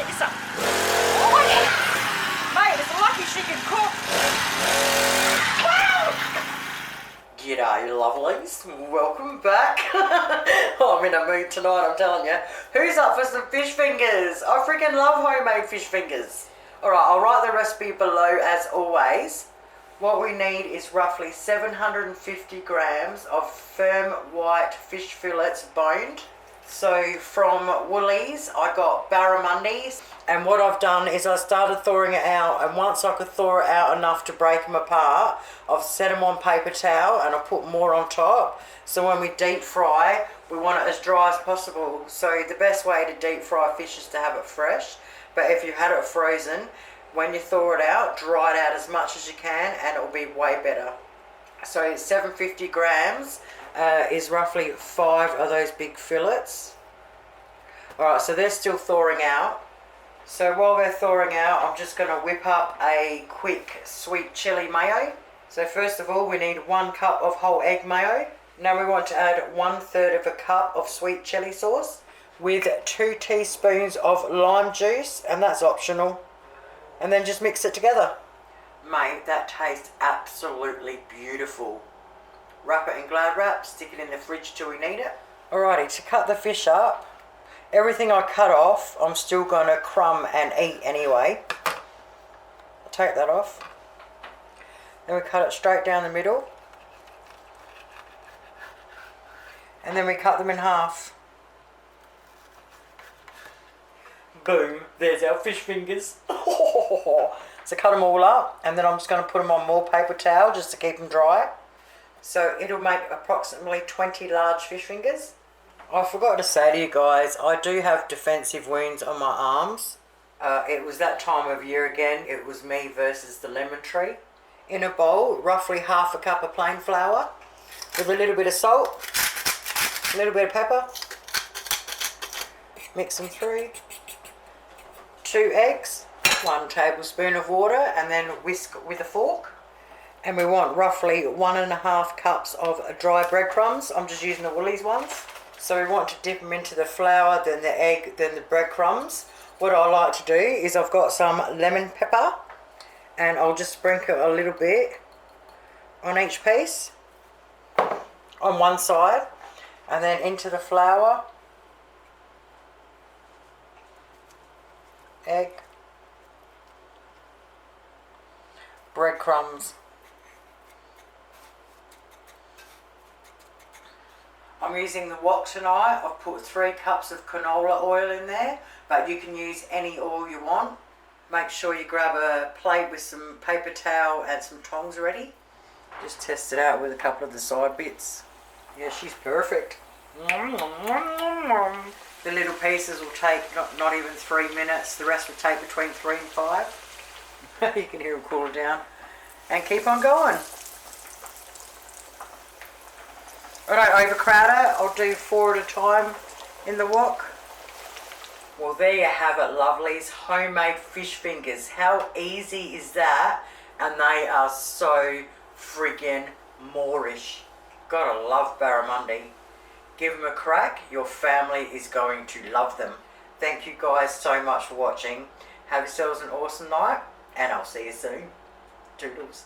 get you some. Oh yeah. Mate, it's lucky she can cook. Wow. G'day lovelies, welcome back. Oh, I'm in a mood tonight, I'm telling you. Who's up for some fish fingers? I freaking love homemade fish fingers. Alright, I'll write the recipe below as always. What we need is roughly 750 grams of firm white fish fillets boned. So from Woolies, I got barramundis. And what I've done is I started thawing it out, and once I could thaw it out enough to break them apart, I've set them on paper towel and I put more on top. So when we deep fry, we want it as dry as possible. So the best way to deep fry fish is to have it fresh. But if you had it frozen, when you thaw it out, dry it out as much as you can and it'll be way better. So 750 grams is roughly 5 of those big fillets. Alright, so they're still thawing out. So while they're thawing out, I'm just going to whip up a quick sweet chili mayo. So first of all, we need 1 cup of whole egg mayo. Now we want to add 1/3 of a cup of sweet chili sauce with 2 teaspoons of lime juice, and that's optional. And then just mix it together. Mate, that tastes absolutely beautiful. Wrap it in Glad wrap, stick it in the fridge till we need it. Alrighty, to cut the fish up, everything I cut off, I'm still going to crumb and eat anyway. I'll take that off. Then we cut it straight down the middle. And then we cut them in half. Boom, there's our fish fingers. So cut them all up, and then I'm just going to put them on more paper towel just to keep them dry. So it'll make approximately 20 large fish fingers. I forgot to say to you guys, I do have defensive wounds on my arms. It was that time of year again. It was me versus the lemon tree. In a bowl, roughly half a cup of plain flour with a little bit of salt, a little bit of pepper. Mix them through. 2 eggs, 1 tablespoon of water, and then whisk with a fork. And we want roughly 1.5 cups of dry breadcrumbs. I'm just using the Woolies ones. So we want to dip them into the flour, then the egg, then the breadcrumbs. What I like to do is I've got some lemon pepper, and I'll just sprinkle a little bit on each piece on one side, and then into the flour, egg, breadcrumbs. I'm using the wok tonight. I've put 3 cups of canola oil in there, but you can use any oil you want. Make sure you grab a plate with some paper towel and some tongs ready. Just test it out with a couple of the side bits. Yeah, she's perfect. The little pieces will take not even 3 minutes. The rest will take between 3 and 5. You can hear them cool down. And keep on going. I don't overcrowd it. I'll do 4 at a time in the wok. Well, there you have it, lovelies. Homemade fish fingers. How easy is that? And they are so friggin' Moorish. Gotta love barramundi. Give them a crack. Your family is going to love them. Thank you guys so much for watching. Have yourselves an awesome night, and I'll see you soon. Toodles.